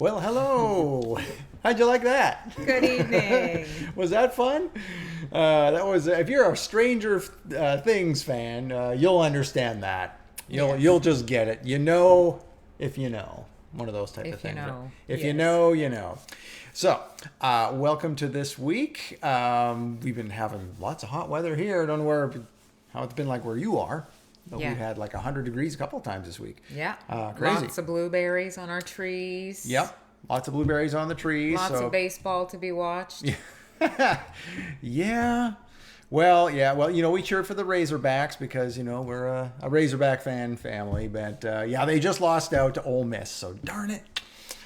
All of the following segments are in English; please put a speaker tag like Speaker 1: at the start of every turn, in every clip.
Speaker 1: Well, hello. How'd you like that?
Speaker 2: Good evening.
Speaker 1: Was that fun? That was. If you're a Stranger Things fan, you'll understand that. You'll just get it. You know, if you know, one of those type of
Speaker 2: If you
Speaker 1: things.
Speaker 2: know,
Speaker 1: If
Speaker 2: yes.
Speaker 1: you know, you know. So, welcome to this week. We've been having lots of hot weather here. I don't know how it's been like where you are. But
Speaker 2: Yeah.
Speaker 1: We've had like 100 degrees a couple of times this week.
Speaker 2: Yeah.
Speaker 1: Crazy.
Speaker 2: Lots of blueberries on our trees.
Speaker 1: Yep. Lots of blueberries on the trees.
Speaker 2: Lots
Speaker 1: so.
Speaker 2: of baseball to be watched.
Speaker 1: Yeah. Well, we cheer for the Razorbacks because, we're a Razorback fan family. But, they just lost out to Ole Miss. So, darn it.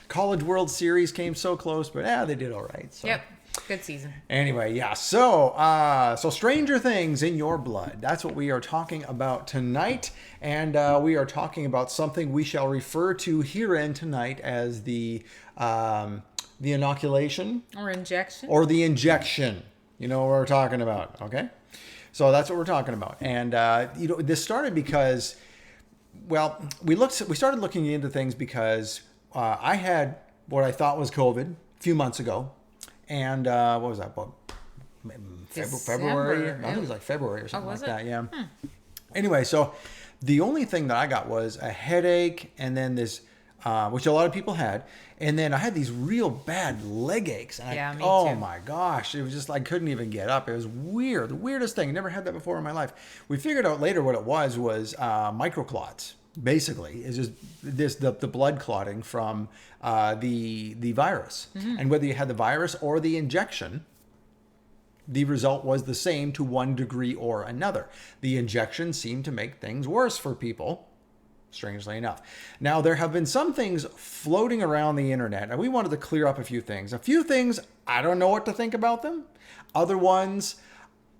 Speaker 1: College World Series came so close, but, they did all right. So.
Speaker 2: Yep. Good season.
Speaker 1: Anyway, yeah. So Stranger Things in your blood. That's what we are talking about tonight. And we are talking about something we shall refer to herein tonight as the inoculation.
Speaker 2: Or injection.
Speaker 1: Or the injection. You know what we're talking about, okay? So that's what we're talking about. And, this started because, we started looking into things because I had what I thought was COVID a few months ago. And what was that? What, February? I think it was like February or something like that. Yeah. Anyway, so the only thing that I got was a headache, and then this, which a lot of people had, and then I had these real bad leg aches. And
Speaker 2: me
Speaker 1: oh
Speaker 2: too.
Speaker 1: my gosh, it was just I couldn't even get up. It was weird, the weirdest thing. I never had that before in my life. We figured out later what it was microclots. Basically, is just the blood clotting from the virus, and whether you had the virus or the injection, the result was the same to one degree or another. The injection seemed to make things worse for people, strangely enough. Now, there have been some things floating around the internet, and we wanted to clear up a few things. A few things, I don't know what to think about them. Other ones,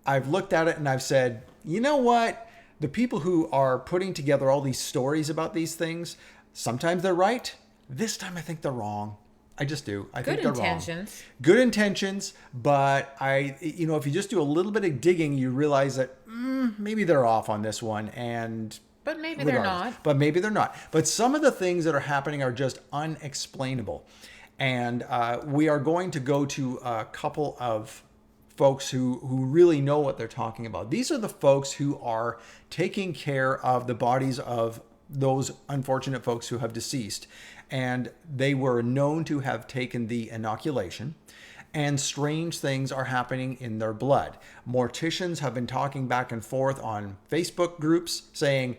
Speaker 1: I've looked at it and I've said, you know what? The people who are putting together all these stories about these things, sometimes they're right. This time I think they're wrong. I just do. I think they're
Speaker 2: intentions.
Speaker 1: wrong. Good intentions, but if you just do a little bit of digging, you realize that maybe they're off on this one,
Speaker 2: But maybe they're not.
Speaker 1: But maybe they're not. But some of the things that are happening are just unexplainable, and we are going to go to a couple of folks who really know what they're talking about. These are the folks who are taking care of the bodies of those unfortunate folks who have deceased. And they were known to have taken the inoculation, and strange things are happening in their blood. Morticians have been talking back and forth on Facebook groups saying,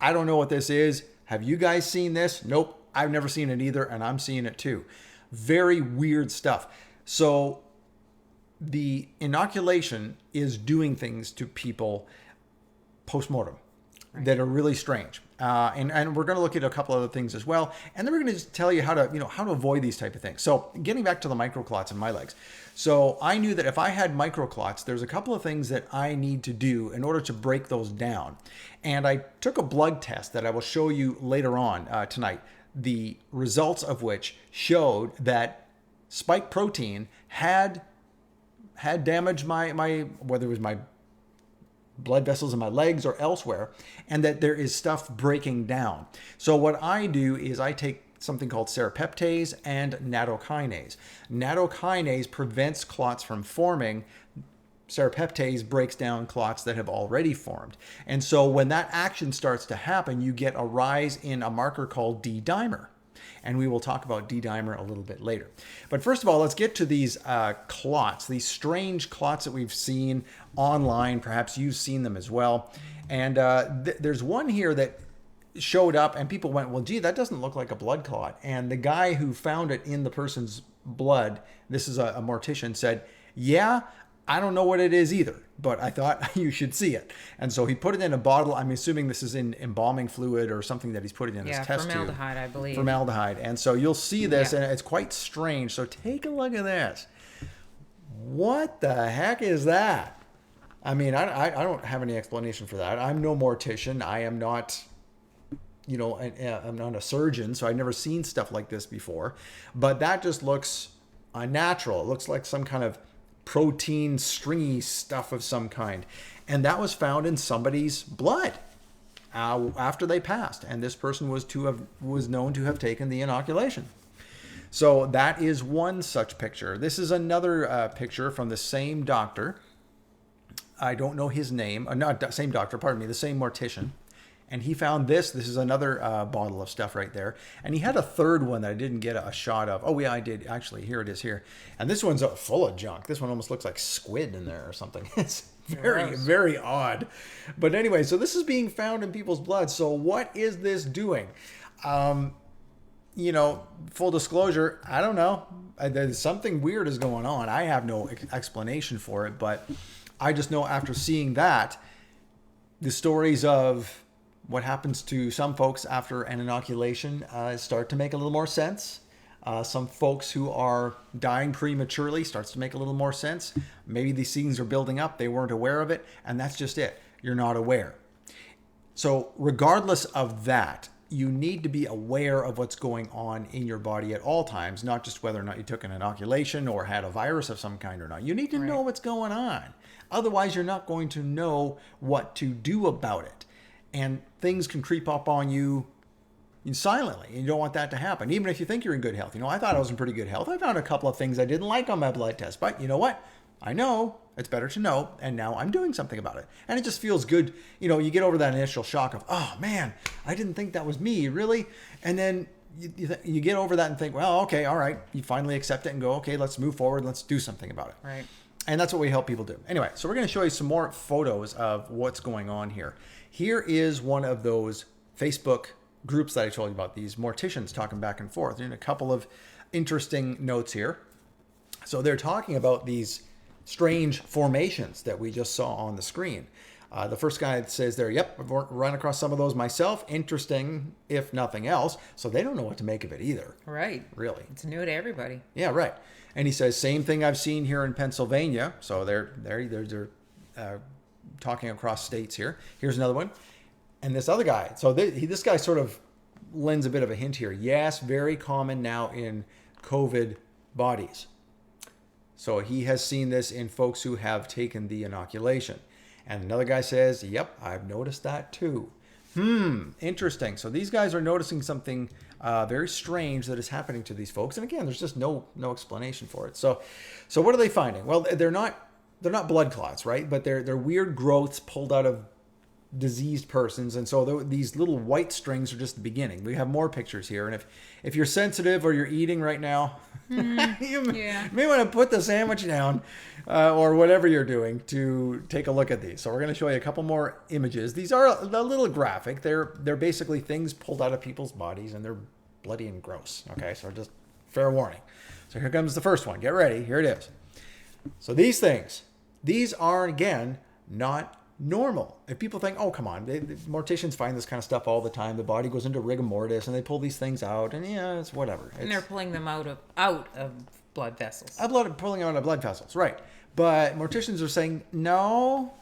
Speaker 1: I don't know what this is. Have you guys seen this? Nope, I've never seen it either, and I'm seeing it too. Very weird stuff. So the inoculation is doing things to people post-mortem that are really strange. And we're going to look at a couple other things as well. And then we're going to just tell you how to avoid these type of things. So getting back to the microclots in my legs. So I knew that if I had microclots, there's a couple of things that I need to do in order to break those down. And I took a blood test that I will show you later on tonight, the results of which showed that spike protein had damaged my whether it was my blood vessels in my legs or elsewhere, and that there is stuff breaking down. So what I do is I take something called serrapeptase and nattokinase. Nattokinase prevents clots from forming. Serrapeptase breaks down clots that have already formed. And so when that action starts to happen, you get a rise in a marker called D-dimer. And we will talk about D-dimer a little bit later. But first of all, let's get to these clots, these strange clots that we've seen online. Perhaps you've seen them as well. And there's one here that showed up and people went, well, gee, that doesn't look like a blood clot. And the guy who found it in the person's blood, this is a mortician, said, yeah, I don't know what it is either, but I thought you should see it. And so he put it in a bottle. I'm assuming this is in embalming fluid or something that he's putting in his test tube.
Speaker 2: Formaldehyde, I believe.
Speaker 1: Formaldehyde. And so you'll see this, and it's quite strange. So take a look at this. What the heck is that? I mean, I don't have any explanation for that. I'm no mortician. I am not, I'm not a surgeon, so I've never seen stuff like this before. But that just looks unnatural. It looks like some kind of protein stringy stuff of some kind, and that was found in somebody's blood after they passed, and this person was known to have taken the inoculation. So that is one such picture. This is another picture from the same doctor. I don't know his name. Not same doctor, pardon me, the same mortician. And he found this. This is another bottle of stuff right there. And he had a third one that I didn't get a shot of. Oh, yeah, I did. Actually, here it is here. And this one's full of junk. This one almost looks like squid in there or something. It's very, very odd. But anyway, so this is being found in people's blood. So what is this doing? Full disclosure, I don't know. There's something weird is going on. I have no explanation for it. But I just know after seeing that, the stories of what happens to some folks after an inoculation start to make a little more sense. Some folks who are dying prematurely starts to make a little more sense. Maybe these things are building up. They weren't aware of it. And that's just it. You're not aware. So regardless of that, you need to be aware of what's going on in your body at all times, not just whether or not you took an inoculation or had a virus of some kind or not. You need to know what's going on. Otherwise, you're not going to know what to do about it. And things can creep up on you silently. And you don't want that to happen, even if you think you're in good health. I thought I was in pretty good health. I found a couple of things I didn't like on my blood test. But you know what? I know. It's better to know. And now I'm doing something about it. And it just feels good. You get over that initial shock of, oh, man, I didn't think that was me, really? And then you get over that and think, well, okay, all right. You finally accept it and go, okay, let's move forward. Let's do something about it.
Speaker 2: Right.
Speaker 1: And that's what we help people do. Anyway, so we're going to show you some more photos of what's going on here. Here is one of those Facebook groups that I told you about, these morticians talking back and forth. And a couple of interesting notes here. So they're talking about these strange formations that we just saw on the screen. The first guy says there, yep, I've run across some of those myself. Interesting, if nothing else. So they don't know what to make of it either.
Speaker 2: Right.
Speaker 1: Really.
Speaker 2: It's new to everybody.
Speaker 1: Yeah, right. And he says, same thing I've seen here in Pennsylvania. So they're talking across states here. Here's another one. And this other guy. So this guy sort of lends a bit of a hint here. Yes, very common now in COVID bodies. So he has seen this in folks who have taken the inoculation. And another guy says, yep, I've noticed that too. Interesting. So these guys are noticing something very strange that is happening to these folks. And again, there's just no explanation for it. So what are they finding? Well, they're not blood clots, right? But they're weird growths pulled out of diseased persons. And so these little white strings are just the beginning. We have more pictures here. And if you're sensitive or you're eating right now, you may want to put the sandwich down or whatever you're doing to take a look at these. So we're going to show you a couple more images. These are a little graphic. They're basically things pulled out of people's bodies, and they're bloody and gross. Okay, so just fair warning. So here comes the first one. Get ready. Here it is. So these are, again, not normal. If people think, oh, come on, the morticians find this kind of stuff all the time. The body goes into rigor mortis and they pull these things out, and yeah, it's whatever.
Speaker 2: And they're pulling them out of blood vessels.
Speaker 1: Pulling out of blood vessels, right. But morticians are saying, no,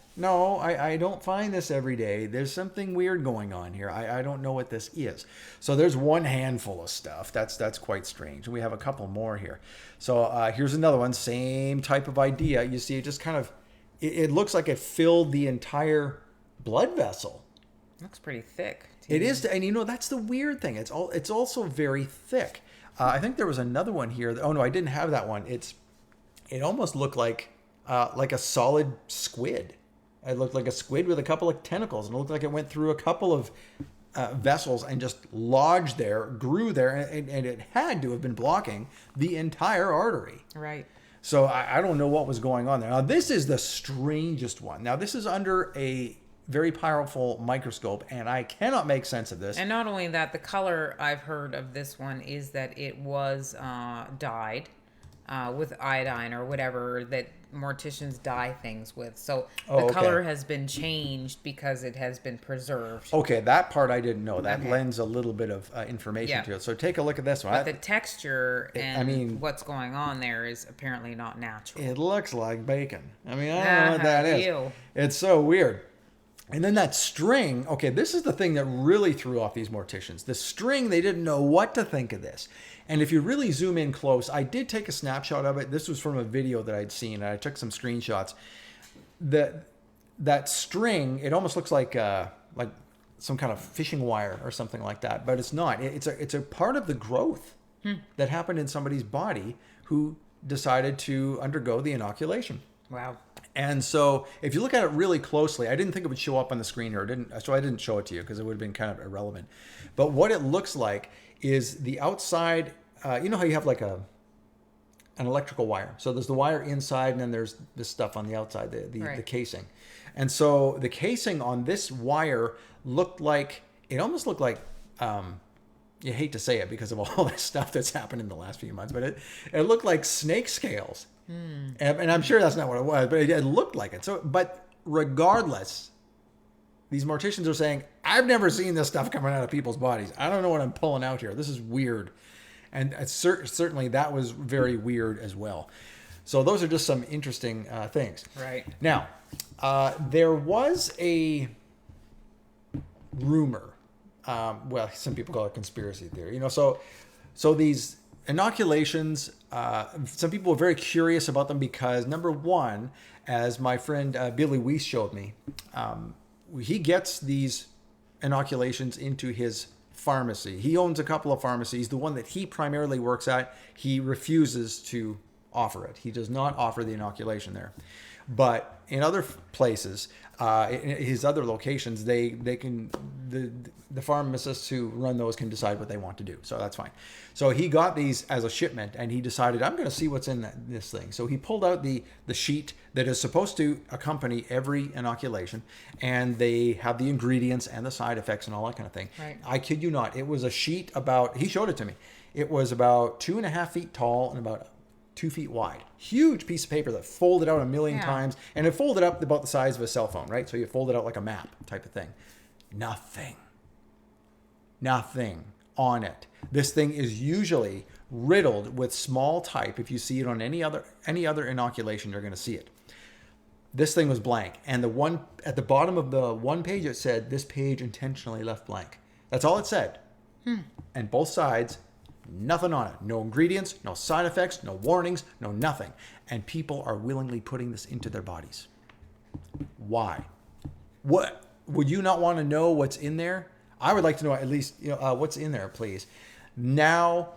Speaker 1: I don't find this every day. There's something weird going on here. I don't know what this is. So there's one handful of stuff. That's quite strange. And we have a couple more here. So here's another one. Same type of idea. You see, it just kind of, it looks like it filled the entire blood vessel.
Speaker 2: Looks pretty thick.
Speaker 1: It is, and that's the weird thing. It's also very thick. I think there was another one here. Oh no, I didn't have that one. It almost looked like a solid squid. It looked like a squid with a couple of tentacles, and it looked like it went through a couple of vessels and just lodged there, grew there, and it had to have been blocking the entire artery.
Speaker 2: Right.
Speaker 1: So I don't know what was going on there. Now, this is the strangest one. Now, this is under a very powerful microscope, and I cannot make sense of this.
Speaker 2: And not only that, the color I've heard of this one is that it was dyed with iodine or whatever that morticians dye things with. So the color has been changed because it has been preserved.
Speaker 1: Okay, that part I didn't know. That lends a little bit of information to it. So take a look at this one.
Speaker 2: But the texture and what's going on there is apparently not natural.
Speaker 1: It looks like bacon. I don't know what that is.
Speaker 2: Ew.
Speaker 1: It's so weird. And then that string, okay, this is the thing that really threw off these morticians. The string, they didn't know what to think of this. And if you really zoom in close, I did take a snapshot of it. This was from a video that I'd seen, and I took some screenshots. That string, it almost looks like some kind of fishing wire or something like that, but it's not. It's a part of the growth. that happened in somebody's body who decided to undergo the inoculation.
Speaker 2: Wow.
Speaker 1: And so if you look at it really closely, I didn't think it would show up on the screen here. So I didn't show it to you because it would have been kind of irrelevant. But what it looks like is the outside, you know how you have like an electrical wire. So there's the wire inside and then there's this stuff on the outside, the casing. And so the casing on this wire almost looked like, you hate to say it because of all this stuff that's happened in the last few months, but it looked like snake scales. And I'm sure that's not what it was, but it looked like it. So, but regardless, these morticians are saying, I've never seen this stuff coming out of people's bodies. I don't know what I'm pulling out here. This is weird. And certainly that was very weird as well. So those are just some interesting things.
Speaker 2: Right.
Speaker 1: Now, there was a rumor. Well, some people call it conspiracy theory. So these inoculations, some people were very curious about them because, number one, as my friend Billy Weiss showed me, he gets these inoculations into his pharmacy. He owns a couple of pharmacies. The one that he primarily works at, he refuses to offer it. He does not offer the inoculation there. But in other places, in his other locations, the pharmacists who run those can decide what they want to do. So that's fine. So he got these as a shipment and he decided, I'm going to see what's in this thing. So he pulled out the sheet that is supposed to accompany every inoculation, and they have the ingredients and the side effects and all that kind of thing.
Speaker 2: Right.
Speaker 1: I kid you not. It was a sheet he showed it to me. It was about 2.5 feet tall and about 2 feet wide. Huge piece of paper that folded out a million times, and it folded up about the size of a cell phone, right? So you fold it out like a map type of thing. Nothing on it. This thing is usually riddled with small type. If you see it on any other inoculation, you're going to see it. This thing was blank, and the one at the bottom of the one page, it said, "This page intentionally left blank." That's all it said. And both sides, nothing on it. No ingredients, no side effects, no warnings, no nothing. And people are willingly putting this into their bodies. Why? What would you not want to know what's in there? I would like to know at least what's in there, please. Now,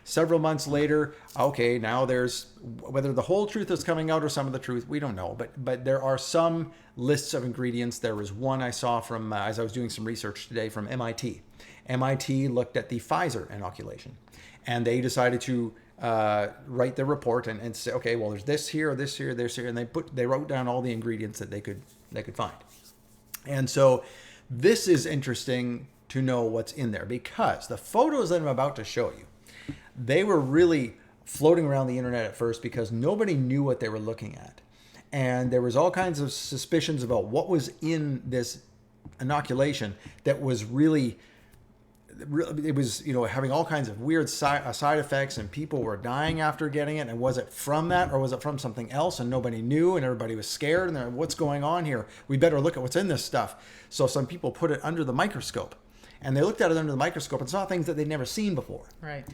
Speaker 1: several months later, okay, now there's, whether the whole truth is coming out or some of the truth, we don't know. But there are some lists of ingredients. There was one I saw from, as I was doing some research today, from MIT. MIT looked at the Pfizer inoculation, and they decided to write their report and say, okay, well, there's this here, this here, this here, and they wrote down all the ingredients that they could find. And so this is interesting to know what's in there, because the photos that I'm about to show you, they were really floating around the internet at first because nobody knew what they were looking at. And there was all kinds of suspicions about what was in this inoculation that was really, it was, having all kinds of weird side effects, and people were dying after getting it. And was it from that, or was it from something else? And nobody knew, and everybody was scared. And they're like, what's going on here? We better look at what's in this stuff. So some people put it under the microscope, and they looked at it under the microscope and saw things that they'd never seen before.
Speaker 2: Right.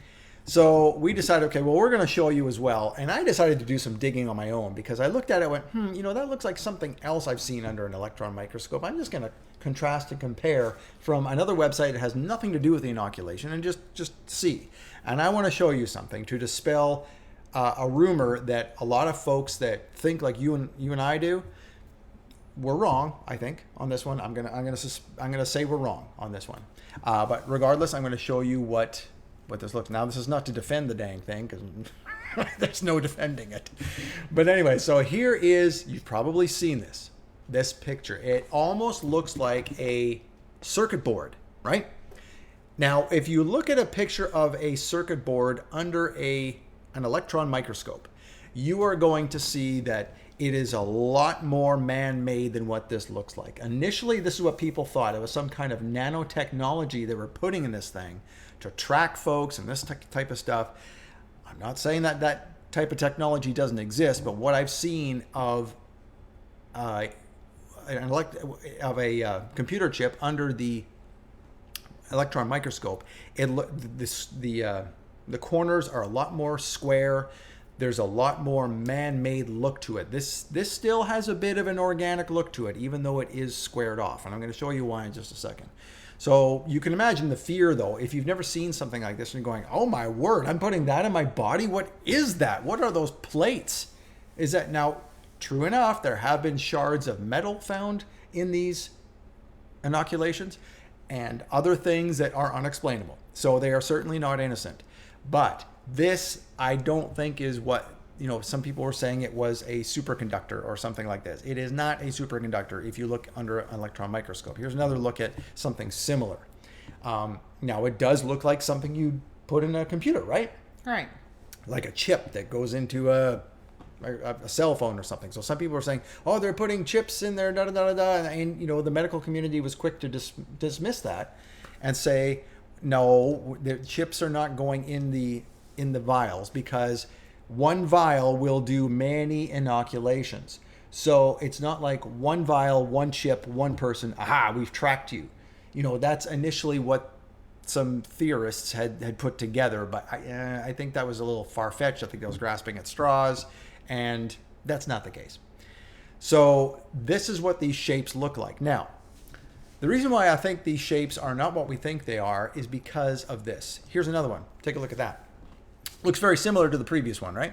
Speaker 1: So we decided, okay, well, we're going to show you as well. And I decided to do some digging on my own, because I looked at it and went, that looks like something else I've seen under an electron microscope. I'm just going to contrast and compare from another website that has nothing to do with the inoculation and just see. And I want to show you something to dispel a rumor that a lot of folks that think like you and I do, we're wrong, I think, on this one. I'm gonna say we're wrong on this one. But regardless, I'm going to show you what this looks. Now, this is not to defend the dang thing, because there's no defending it. But anyway, so here is, you've probably seen this picture. It almost looks like a circuit board, right? Now, if you look at a picture of a circuit board under an electron microscope, you are going to see that it is a lot more man-made than what this looks like. Initially, this is what people thought. It was some kind of nanotechnology they were putting in this thing to track folks and this type of stuff. I'm not saying that type of technology doesn't exist, but what I've seen of a computer chip under the electron microscope, the corners are a lot more square. There's a lot more man-made look to it. This still has a bit of an organic look to it, even though it is squared off. And I'm going to show you why in just a second. So you can imagine the fear, though, if you've never seen something like this and you're going, oh my word, I'm putting that in my body? What is that? What are those plates? Is that now, true enough, there have been shards of metal found in these inoculations and other things that are unexplainable. So they are certainly not innocent. But this, I don't think, is what, some people were saying it was a superconductor or something like this. It is not a superconductor if you look under an electron microscope. Here's another look at something similar. Now, it does look like something you put in a computer, right?
Speaker 2: Right.
Speaker 1: Like a chip that goes into a cell phone or something. So some people are saying, oh, they're putting chips in there, da da da da, and the medical community was quick to dismiss that and say, no, the chips are not going in the vials, because one vial will do many inoculations. So it's not like one vial, one chip, one person. Aha, we've tracked you. That's initially what some theorists had put together, but I think that was a little far-fetched. I think that was grasping at straws, and that's not the case. So this is what these shapes look like. Now, the reason why I think these shapes are not what we think they are is because of this. Here's another one. Take a look at that. Looks very similar to the previous one, right?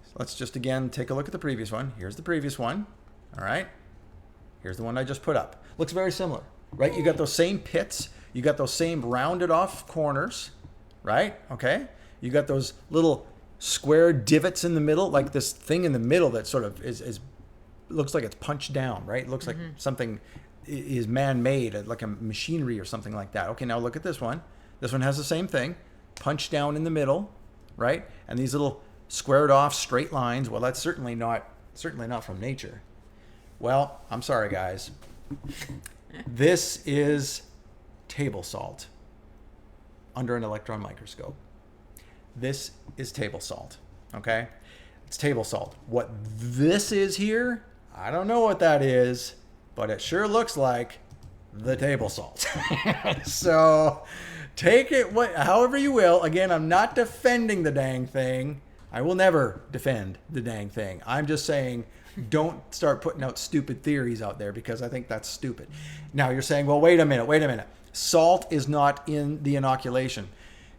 Speaker 1: So let's just again take a look at the previous one. Here's the previous one. All right. Here's the one I just put up. Looks very similar, right? You got those same pits. You got those same rounded off corners, right? Okay. You got those little square divots in the middle, like this thing in the middle that sort of is looks like it's punched down, right? It looks like something is man-made, like a machinery or something like that. Okay, now look at this one. This one has the same thing, punched down in the middle, right? And these little squared off straight lines. Well, that's certainly not from nature. Well, I'm sorry, guys. This is table salt under an electron microscope. This is table salt, okay? It's table salt. What this is here, I don't know what that is, but it sure looks like the table salt. So take it however you will. Again, I'm not defending the dang thing. I will never defend the dang thing. I'm just saying, don't start putting out stupid theories out there, because I think that's stupid. Now you're saying, well, wait a minute. Salt is not in the inoculation.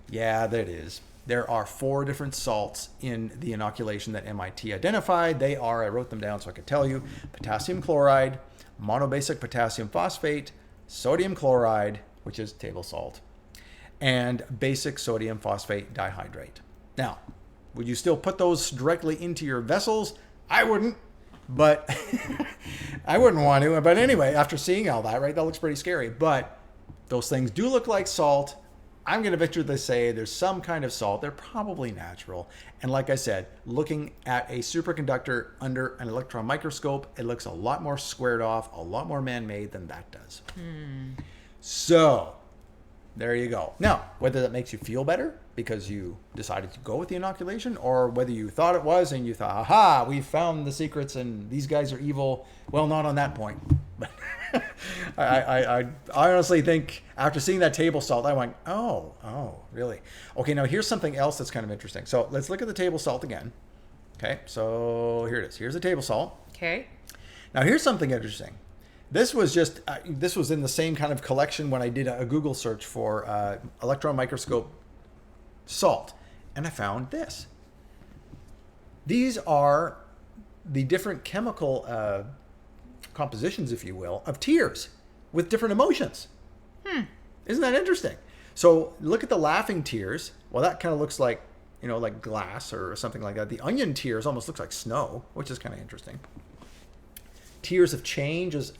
Speaker 1: Yeah, that is. There are 4 different salts in the inoculation that MIT identified. They are, I wrote them down so I could tell you, potassium chloride, monobasic potassium phosphate, sodium chloride, which is table salt, and basic sodium phosphate dihydrate. Now, would you still put those directly into your vessels? I wouldn't, but I wouldn't want to. But anyway, after seeing all that, right, that looks pretty scary. But those things do look like salt. I'm going to venture to say there's some kind of salt. They're probably natural. And like I said, looking at a superconductor under an electron microscope, it looks a lot more squared off, a lot more man-made than that does. So there you go. Now, whether that makes you feel better because you decided to go with the inoculation, or whether you thought it was and you thought, aha, we found the secrets and these guys are evil. Well, not on that point. But I honestly think after seeing that table salt, I went, oh, really? Okay, now here's something else that's kind of interesting. So let's look at the table salt again. Okay, so here it is. Here's the table salt.
Speaker 2: Okay.
Speaker 1: Now here's something interesting. This was in the same kind of collection when I did a Google search for electron microscope salt, and I found this. These are the different chemical compositions, if you will, of tears with different emotions. Isn't that interesting? So look at the laughing tears. Well, that kind of looks like, like glass or something like that. The onion tears almost looks like snow, which is kind of interesting. Tears of change is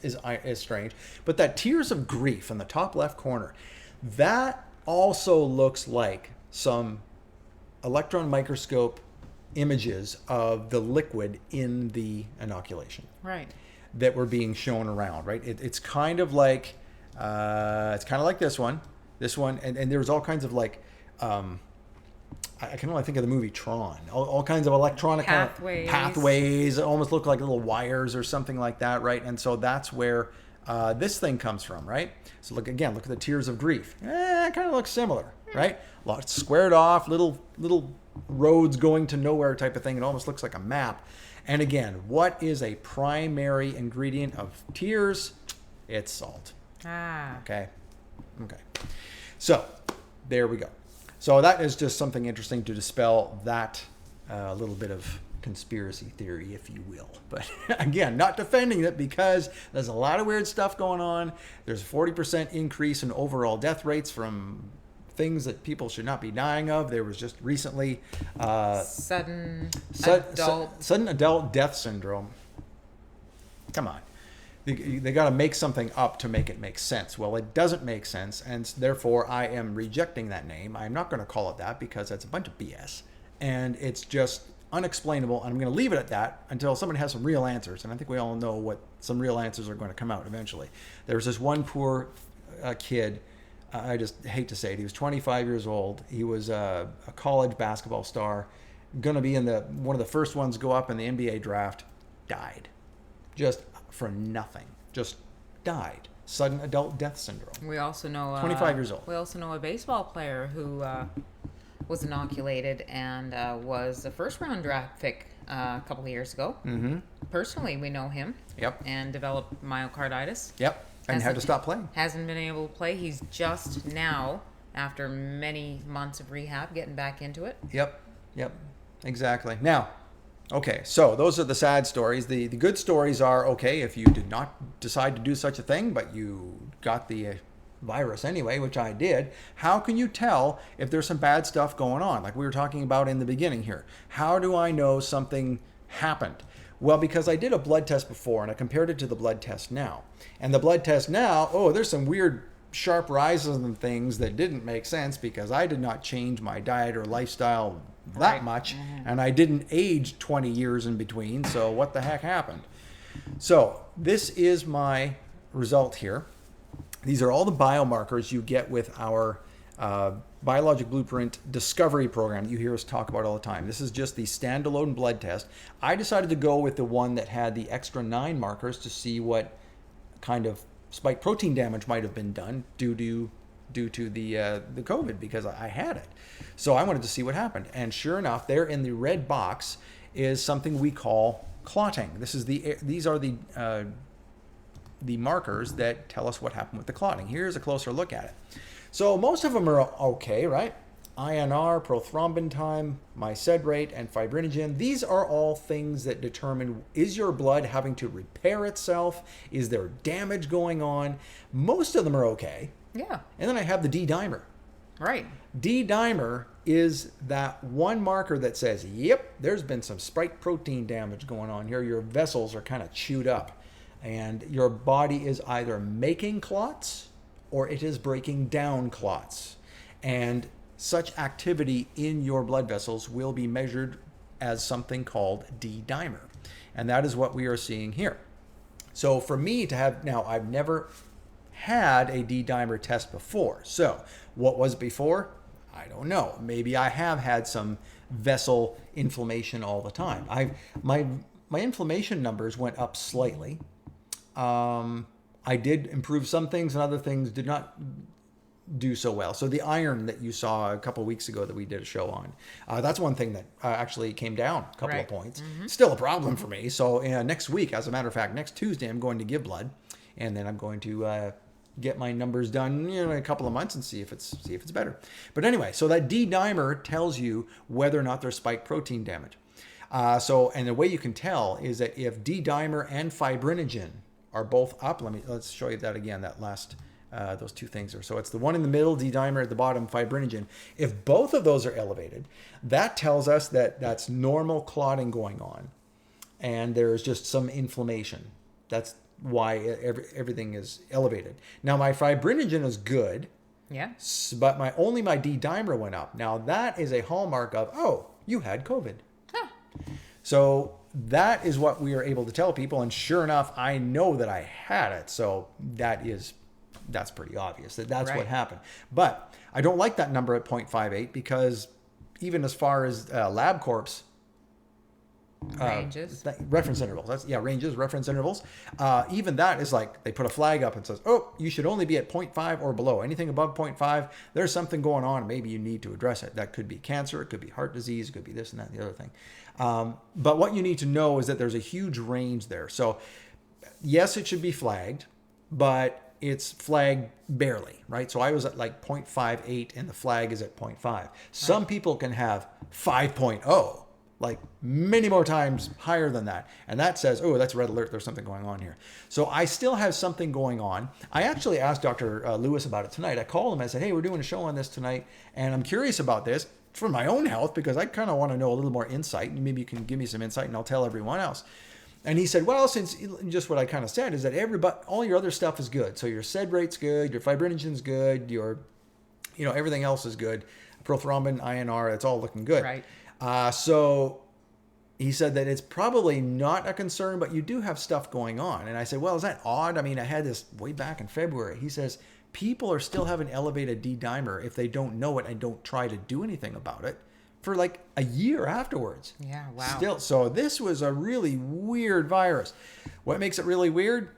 Speaker 1: strange. But that tears of grief in the top left corner, that also looks like some electron microscope images of the liquid in the inoculation.
Speaker 2: Right.
Speaker 1: That were being shown around, right? It's kind of like this one, and there's all kinds of like, I can only think of the movie Tron. All kinds of electronic pathways almost look like little wires or something like that, right? And so that's where this thing comes from, right? So look at the tears of grief. It kind of looks similar, right? Lots squared off, little roads going to nowhere type of thing. It almost looks like a map. And again, what is a primary ingredient of tears? It's salt.
Speaker 2: Ah.
Speaker 1: Okay. Okay. So there we go. So that is just something interesting to dispel that little bit of conspiracy theory, if you will. But again, not defending it, because there's a lot of weird stuff going on. There's a 40% increase in overall death rates from things that people should not be dying of. There was just recently
Speaker 2: sudden
Speaker 1: adult death syndrome. Come on. They got to make something up to make it make sense. Well, it doesn't make sense, and therefore I am rejecting that name. I'm not going to call it that, because that's a bunch of BS, and it's just unexplainable, and I'm going to leave it at that until somebody has some real answers, and I think we all know what some real answers are going to come out eventually. There was this one poor kid, I just hate to say it, he was 25 years old. He was a college basketball star, going to be in one of the first ones go up in the NBA draft, died. Just for nothing. Just died. Sudden adult death syndrome.
Speaker 2: We also know
Speaker 1: 25 years old.
Speaker 2: We also know a baseball player who was inoculated and was a first-round draft pick a couple of years ago. Mm-hmm. Personally, we know him.
Speaker 1: Yep.
Speaker 2: And developed myocarditis.
Speaker 1: Yep. And had to stop playing.
Speaker 2: Hasn't been able to play. He's just now, after many months of rehab, getting back into it.
Speaker 1: Yep. Exactly. Now, okay, so those are the sad stories. The good stories are, okay, if you did not decide to do such a thing, but you got the virus anyway, which I did, how can you tell if there's some bad stuff going on? Like we were talking about in the beginning here. How do I know something happened? Well, because I did a blood test before, and I compared it to the blood test now. And the blood test now, there's some weird sharp rises and things that didn't make sense, because I did not change my diet or lifestyle that much, and I didn't age 20 years in between, so what the heck happened? So this is my result here. These are all the biomarkers you get with our Biologic Blueprint Discovery program that you hear us talk about all the time. This is just the standalone blood test. I decided to go with the one that had the extra 9 markers to see what kind of spike protein damage might have been done due to the COVID, because I had it. So I wanted to see what happened. And sure enough, there in the red box is something we call clotting. These are the markers that tell us what happened with the clotting. Here's a closer look at it. So most of them are okay, right? INR, prothrombin time, myced rate, and fibrinogen. These are all things that determine, is your blood having to repair itself? Is there damage going on? Most of them are okay.
Speaker 2: Yeah.
Speaker 1: And then I have the D-dimer.
Speaker 2: Right.
Speaker 1: D-dimer is that one marker that says, yep, there's been some spike protein damage going on here. Your vessels are kind of chewed up, and your body is either making clots or it is breaking down clots. And such activity in your blood vessels will be measured as something called D-dimer. And that is what we are seeing here. So for me to have, now I've never had a D-dimer test before. So what was it before? I don't know. Maybe I have had some vessel inflammation all the time. My inflammation numbers went up slightly. I did improve some things, and other things did not do so well. So the iron that you saw a couple of weeks ago that we did a show on, that's one thing that actually came down a couple of points. Mm-hmm. Still a problem for me. So next week, as a matter of fact, next Tuesday, I'm going to give blood, and then I'm going to get my numbers done in a couple of months and see if it's better. But anyway, so that D-dimer tells you whether or not there's spike protein damage. And the way you can tell is that if D-dimer and fibrinogen are both up, let's show you that again, that last, those two things are. So it's the one in the middle, D-dimer, at the bottom, fibrinogen. If both of those are elevated, that tells us that that's normal clotting going on, and there's just some inflammation. That's why everything is elevated. Now my fibrinogen is good.
Speaker 2: Yeah.
Speaker 1: But my D-dimer went up. Now that is a hallmark of, you had COVID.
Speaker 2: Huh.
Speaker 1: So that is what we are able to tell people, and sure enough, I know that I had it. So that's pretty obvious that's what happened. But I don't like that number at 0.58, because even as far as LabCorp's
Speaker 2: ranges,
Speaker 1: reference intervals, ranges, reference intervals, even that is like, they put a flag up and says, you should only be at 0.5 or below. Anything above 0.5, there's something going on, maybe you need to address it. That could be cancer, it could be heart disease, it could be this and that and the other thing. But what you need to know is that there's a huge range there. So yes, it should be flagged, but it's flagged barely, right? So I was at like 0.58 and the flag is at 0.5. Some people can have 5.0, like many more times higher than that. And that says, oh, that's red alert. There's something going on here. So I still have something going on. I actually asked Dr. Lewis about it tonight. I called him. I said, hey, we're doing a show on this tonight. And I'm curious about this for my own health because I kind of want to know a little more insight. Maybe you can give me some insight and I'll tell everyone else. And he said, well, since just what I kind of said is that all your other stuff is good. So your SED rate's good, your fibrinogen's good, your, everything else is good. Prothrombin, INR, it's all looking good.
Speaker 2: Right.
Speaker 1: So he said that it's probably not a concern, but you do have stuff going on. And I said, well, is that odd? I mean, I had this way back in February. He says, people are still having elevated D-dimer if they don't know it and don't try to do anything about it for like a year afterwards.
Speaker 2: Yeah, wow.
Speaker 1: Still, so this was a really weird virus. What makes it really weird?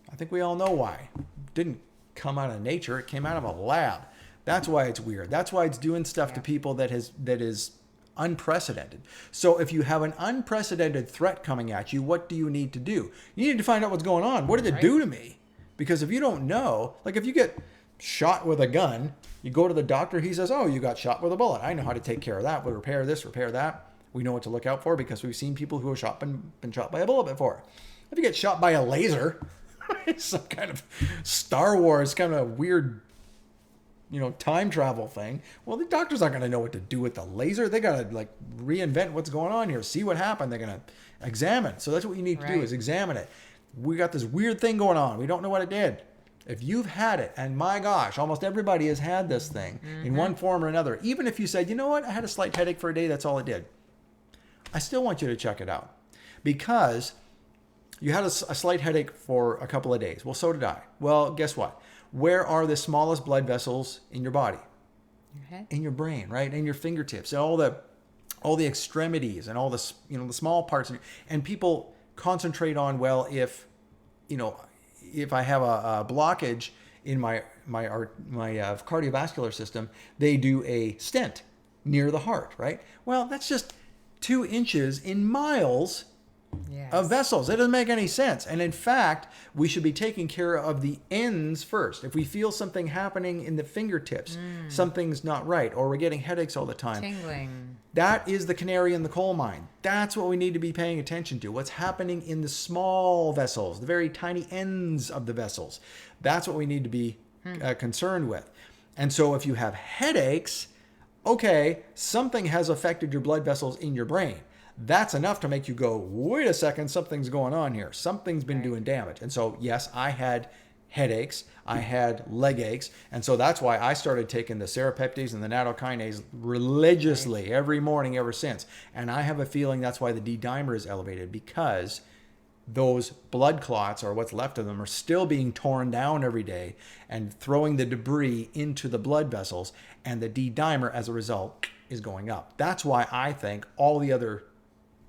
Speaker 1: I think we all know why. It didn't come out of nature. It came out of a lab. That's why it's weird. That's why it's doing stuff to people that is unprecedented. So if you have an unprecedented threat coming at you, what do you need to do? You need to find out what's going on. What did it do to me? Because if you don't know, like if you get shot with a gun, you go to the doctor, he says, oh, you got shot with a bullet. I know how to take care of that. We'll repair this, repair that. We know what to look out for because we've seen people who have been shot by a bullet before. If you get shot by a laser, it's some kind of Star Wars kind of weird, time travel thing. Well, the doctors aren't going to know what to do with the laser. They got to like reinvent what's going on here, see what happened. They're going to examine. So that's what you need to do is examine it. We got this weird thing going on. We don't know what it did. If you've had it, and my gosh, almost everybody has had this thing in one form or another. Even if you said, you know what, I had a slight headache for a day, that's all it did. I still want you to check it out because you had a slight headache for a couple of days. Well, so did I. Well, guess what? Where are the smallest blood vessels in your body?
Speaker 2: Your head?
Speaker 1: In your brain, right? In your fingertips, and all the extremities and all the, the small parts. And people concentrate on, well, if I have a blockage in my cardiovascular system, they do a stent near the heart, right? Well, that's just 2 inches in miles of vessels. It doesn't make any sense. And in fact, we should be taking care of the ends first. If we feel something happening in the fingertips, something's not right, or we're getting headaches all the time.
Speaker 2: Tingling.
Speaker 1: That is the canary in the coal mine. That's what we need to be paying attention to. What's happening in the small vessels, the very tiny ends of the vessels. That's what we need to be concerned with. And so if you have headaches, okay, something has affected your blood vessels in your brain. That's enough to make you go, wait a second, something's going on here. Something's been doing damage. And so, yes, I had headaches. I had leg aches. And so that's why I started taking the serapeptase and the nattokinase religiously every morning ever since. And I have a feeling that's why the D-dimer is elevated, because those blood clots, or what's left of them, are still being torn down every day and throwing the debris into the blood vessels. And the D-dimer, as a result, is going up. That's why I think all the other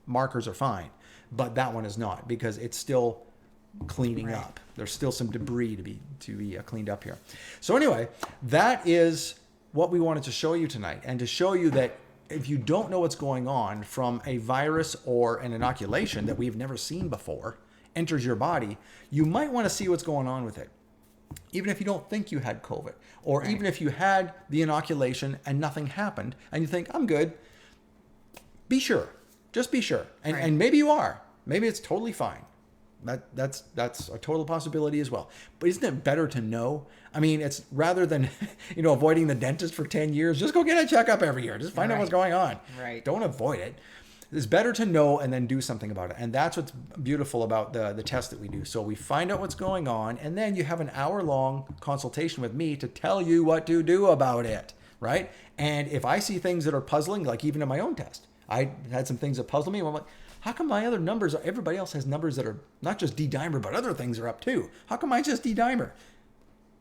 Speaker 1: markers are fine, but that one is not, because it's still cleaning up. There's still some debris to be cleaned up here. So anyway, that is what we wanted to show you tonight, and to show you that if you don't know what's going on from a virus or an inoculation that we've never seen before enters your body, you might want to see what's going on with it. Even if you don't think you had COVID, or even if you had the inoculation and nothing happened and you think, I'm good, be sure. Just be sure. And maybe you are. Maybe it's totally fine. That's a total possibility as well. But isn't it better to know? I mean, it's rather than, avoiding the dentist for 10 years, just go get a checkup every year. Just find out what's going on.
Speaker 2: Right.
Speaker 1: Don't avoid it. It's better to know and then do something about it. And that's what's beautiful about the test that we do. So we find out what's going on, and then you have an hour-long consultation with me to tell you what to do about it, right? And if I see things that are puzzling, like even in my own test, I had some things that puzzle me. I'm like, how come my other numbers, everybody else has numbers that are not just D-dimer, but other things are up too? How come mine's just D-dimer?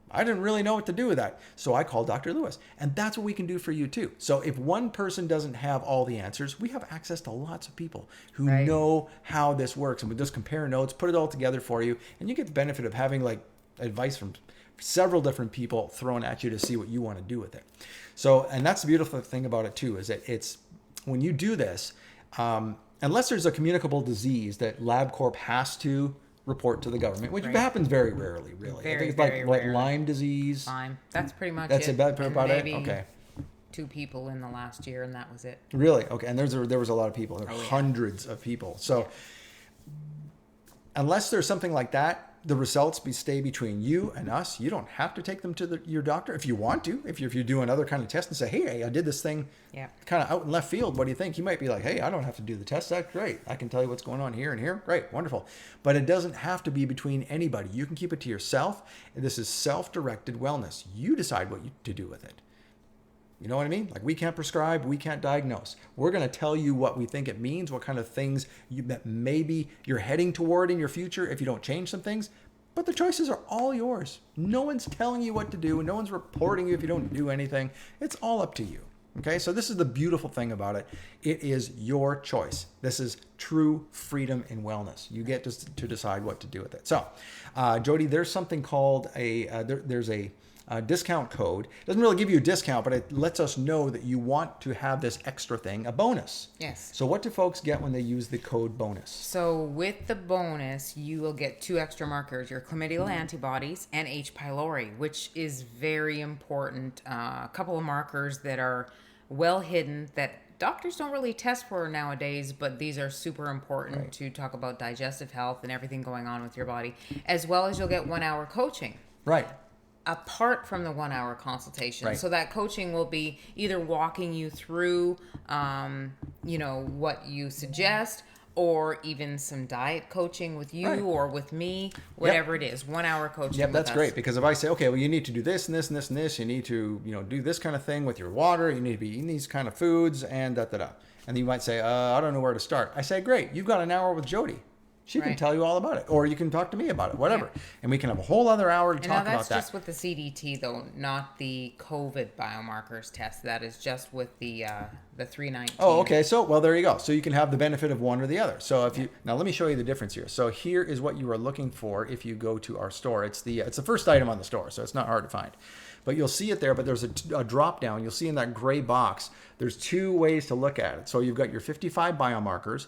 Speaker 1: I didn't really know what to do with that. So I called Dr. Lewis, and that's what we can do for you too. So if one person doesn't have all the answers, we have access to lots of people who know how this works, and we just compare notes, put it all together for you, and you get the benefit of having like advice from several different people thrown at you to see what you want to do with it. So, and that's the beautiful thing about it too, is that it's, when you do this, unless there's a communicable disease that LabCorp has to report to the government, which
Speaker 2: Right.
Speaker 1: happens very rarely, really. I
Speaker 2: Very,
Speaker 1: think it's
Speaker 2: very
Speaker 1: like
Speaker 2: rarely.
Speaker 1: Lyme disease.
Speaker 2: Lyme. That's pretty much
Speaker 1: That's
Speaker 2: it.
Speaker 1: about
Speaker 2: And
Speaker 1: it?
Speaker 2: maybe
Speaker 1: Okay.
Speaker 2: 2 people in the last year, and that was it.
Speaker 1: Really? Okay. And there was a lot of people. There were
Speaker 2: Oh, yeah.
Speaker 1: hundreds of people. So unless there's something like that, the results stay between you and us. You don't have to take them to your doctor if you want to. If you do another kind of test and say, hey, I did this thing
Speaker 2: Yeah.
Speaker 1: kind of out in left field. What do you think? You might be like, hey, I don't have to do the test. That's great. I can tell you what's going on here and here. Great. Wonderful. But it doesn't have to be between anybody. You can keep it to yourself. This is self-directed wellness. You decide what to do with it. You know what I mean? Like, we can't prescribe, we can't diagnose. We're going to tell you what we think it means, what kind of things that maybe you're heading toward in your future if you don't change some things. But the choices are all yours. No one's telling you what to do. No one's reporting you if you don't do anything. It's all up to you. Okay, so this is the beautiful thing about it. It is your choice. This is true freedom in wellness. You get to decide what to do with it. So, Jody, there's something called there's a discount code. It doesn't really give you a discount, but it lets us know that you want to have this extra thing, a bonus.
Speaker 2: Yes.
Speaker 1: So what do folks get when they use the code bonus?
Speaker 2: So with the bonus, you will get 2 extra markers, your chlamydial antibodies and H. pylori, which is very important. A couple of markers that are well hidden that doctors don't really test for nowadays, but these are super important to talk about digestive health and everything going on with your body, as well as you'll get 1 hour coaching.
Speaker 1: Right.
Speaker 2: Apart from the 1 hour consultation.
Speaker 1: Right.
Speaker 2: So that coaching will be either walking you through, what you suggest, or even some diet coaching with you
Speaker 1: Right.
Speaker 2: or with me, whatever it is. 1 hour coaching.
Speaker 1: Yep,
Speaker 2: with
Speaker 1: that's
Speaker 2: us.
Speaker 1: great, because if I say, okay, well, you need to do this and this and this and this, you need to, do this kind of thing with your water, you need to be eating these kind of foods, and da-da-da. And then you might say, I don't know where to start. I say, great, you've got an hour with Jody. She can
Speaker 2: Right.
Speaker 1: tell you all about it, or you can talk to me about it, whatever. And we can have a whole other hour to
Speaker 2: And
Speaker 1: talk
Speaker 2: now
Speaker 1: about
Speaker 2: that's
Speaker 1: that.
Speaker 2: just with the CDT though, not the COVID biomarkers test. That is just with the 319.
Speaker 1: Oh, okay. So, well, there you go. So you can have the benefit of one or the other. So if you, now let me show you the difference here. So here is what you are looking for if you go to our store. It's the first item on the store, so it's not hard to find. But you'll see it there, but there's a drop down. You'll see in that gray box, there's 2 ways to look at it. So you've got your 55 biomarkers.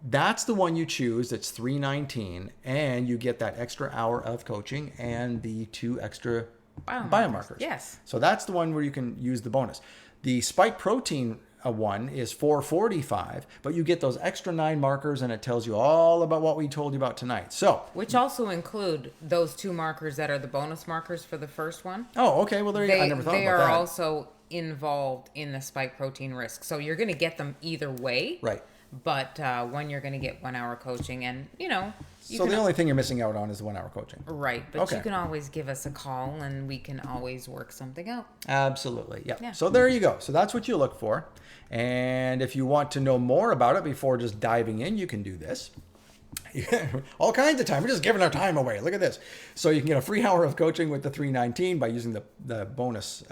Speaker 1: That's the one you choose. That's $319, and you get that extra hour of coaching and the 2 extra biomarkers.
Speaker 2: Yes.
Speaker 1: So that's the one where you can use the bonus. The spike protein one is $445, but you get those extra 9 markers, and it tells you all about what we told you about tonight. So,
Speaker 2: Which also include those 2 markers that are the bonus markers for the first one.
Speaker 1: oh, okay. Well, there you go. I never thought
Speaker 2: They
Speaker 1: about
Speaker 2: are
Speaker 1: that.
Speaker 2: also involved in the spike protein risk. So you're going to get them either way.
Speaker 1: Right.
Speaker 2: But when you're going to get 1 hour coaching, and you
Speaker 1: So the only thing you're missing out on is the 1 hour coaching.
Speaker 2: right, but
Speaker 1: Okay.
Speaker 2: you can always give us a call, and we can always work something out.
Speaker 1: Absolutely. Yeah.
Speaker 2: Yeah.
Speaker 1: So there you go. So that's what you look for. And if you want to know more about it before just diving in, you can do this. All kinds of time. We're just giving our time away. Look at this. So you can get a free hour of coaching with the 319 by using the bonus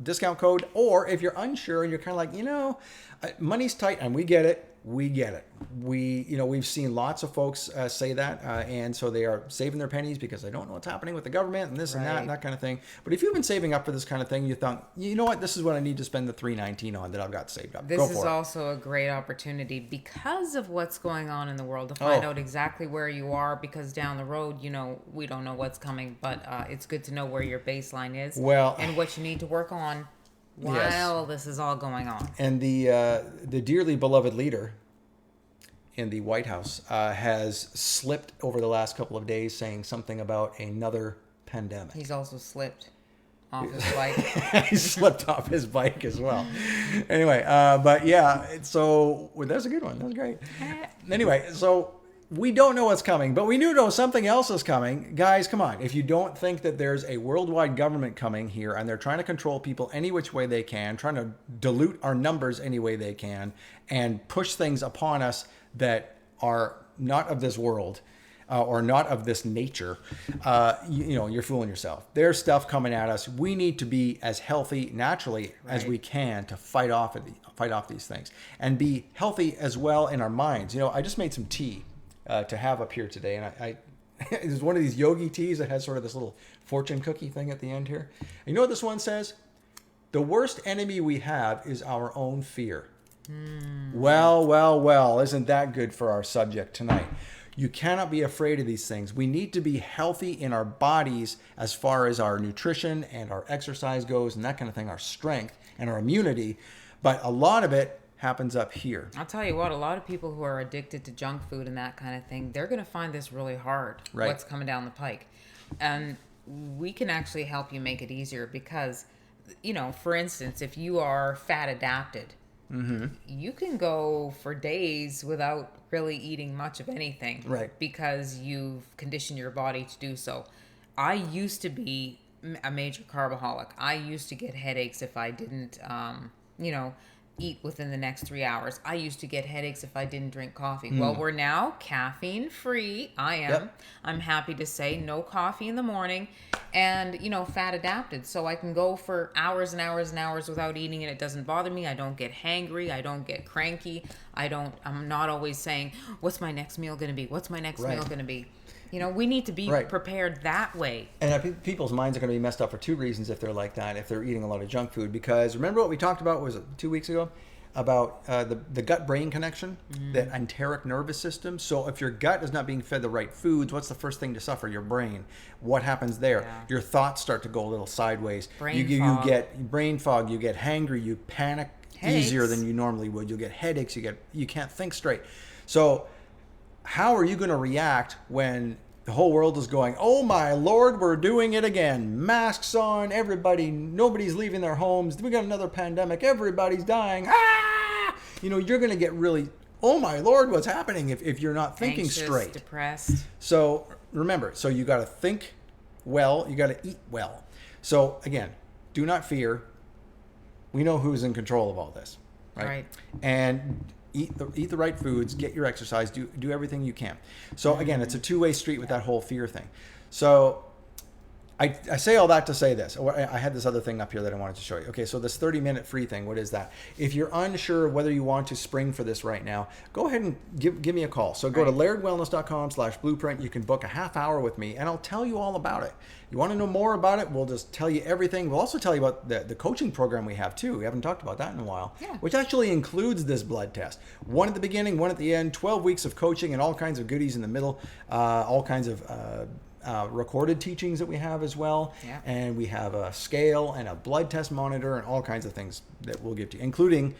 Speaker 1: discount code. Or if you're unsure and you're kind of like, money's tight, and we get it. We get it. We've seen lots of folks say that, and so they are saving their pennies because they don't know what's happening with the government and this and that
Speaker 2: Right.
Speaker 1: and that kind of thing. But if you've been saving up for this kind of thing, you thought, you know what, this is what I need to spend the $319 on that I've got saved up.
Speaker 2: This
Speaker 1: Go
Speaker 2: is
Speaker 1: for it.
Speaker 2: also a great opportunity because of what's going on in the world to find
Speaker 1: Oh.
Speaker 2: out exactly where you are, because down the road, we don't know what's coming, but it's good to know where your baseline is
Speaker 1: Well-
Speaker 2: and what you need to work on while this is all going on.
Speaker 1: And the dearly beloved leader in the White House has slipped over the last couple of days, saying something about another pandemic.
Speaker 2: He's also slipped off his bike.
Speaker 1: He slipped off his bike as well. Anyway, but yeah, so that's a good one. That's great. Anyway, so we don't know what's coming, but we do know something else is coming. Guys, come on. If you don't think that there's a worldwide government coming here and they're trying to control people any which way they can, trying to dilute our numbers any way they can, and push things upon us that are not of this world, or not of this nature, you're fooling yourself. There's stuff coming at us. We need to be as healthy naturally as we can to fight off these things, and be healthy as well in our minds. I just made some tea to have up here today, and I it's one of these yogi teas that has sort of this little fortune cookie thing at the end here. And you know what this one says? The worst enemy we have is our own fear. Well, isn't that good for our subject tonight? You cannot be afraid of these things. We need to be healthy in our bodies as far as our nutrition and our exercise goes and that kind of thing, our strength and our immunity. But a lot of it happens up here.
Speaker 2: I'll tell you what, a lot of people who are addicted to junk food and that kind of thing, they're going to find this really hard,
Speaker 1: right.
Speaker 2: What's coming down the pike. And we can actually help you make it easier because, you know, for instance, if you are fat adapted, you can go for days without really eating much of anything,
Speaker 1: right?
Speaker 2: Because you've conditioned your body to do so. I used to be a major carboholic. I used to get headaches if I didn't, eat within the next 3 hours. I used to get headaches if I didn't drink coffee. Well, we're now caffeine free. I am. Yep. I'm happy to say no coffee in the morning and, fat adapted. So I can go for hours and hours and hours without eating and it doesn't bother me. I don't get hangry. I don't get cranky. I'm not always saying, what's my next meal going to be? What's my next meal going to be? We need to be prepared that way.
Speaker 1: And I think people's minds are going to be messed up for two reasons if they're like that, if they're eating a lot of junk food. Because remember what we talked about, was it 2 weeks ago? About the gut-brain connection, the enteric nervous system. So if your gut is not being fed the right foods, what's the first thing to suffer? Your brain. What happens there? Yeah. Your thoughts start to go a little sideways. You get brain fog, you get hangry, you panic easier than you normally would. You'll get headaches, you can't think straight. So how are you going to react when the whole world is going, oh my Lord, we're doing it again. Masks on, nobody's leaving their homes. We got another pandemic. Everybody's dying. Ah! You're going to get really, oh my Lord, what's happening if you're not thinking
Speaker 2: anxious,
Speaker 1: straight.
Speaker 2: Depressed.
Speaker 1: So remember, you got to think well, you got to eat well. So again, do not fear. We know who's in control of all this, right? And eat the right foods, get your exercise, do everything you can. So again, it's a two-way street with that whole fear thing. So I say all that to say this. I had this other thing up here that I wanted to show you. Okay, so this 30-minute free thing, what is that? If you're unsure whether you want to spring for this right now, go ahead and give me a call. So go to lairdwellness.com/blueprint. You can book a half hour with me, and I'll tell you all about it. You want to know more about it, we'll just tell you everything. We'll also tell you about the coaching program we have, too. We haven't talked about that in a while, which actually includes this blood test. One at the beginning, one at the end, 12 weeks of coaching and all kinds of goodies in the middle, all kinds of recorded teachings that we have as well.
Speaker 2: Yeah.
Speaker 1: And we have a scale and a blood test monitor and all kinds of things that we'll give to you, including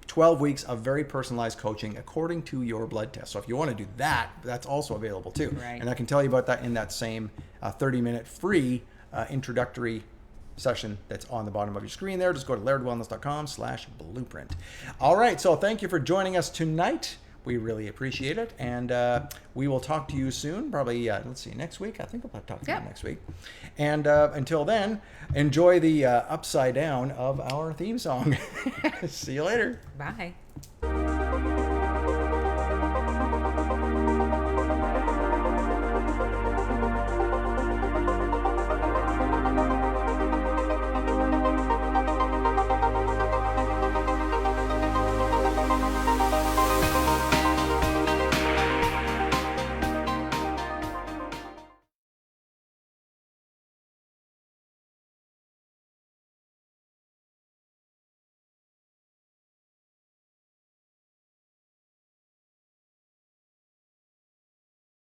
Speaker 1: 12 weeks of very personalized coaching according to your blood test. So if you want to do that, that's also available too.
Speaker 2: Right.
Speaker 1: And I can tell you about that in that same 30-minute free introductory session that's on the bottom of your screen there. Just go to lairdwellness.com/blueprint. All right. So thank you for joining us tonight. We really appreciate it. And we will talk to you soon, probably, next week. I think we'll talk to you next week. And until then, enjoy the upside down of our theme song. See you later.
Speaker 2: Bye.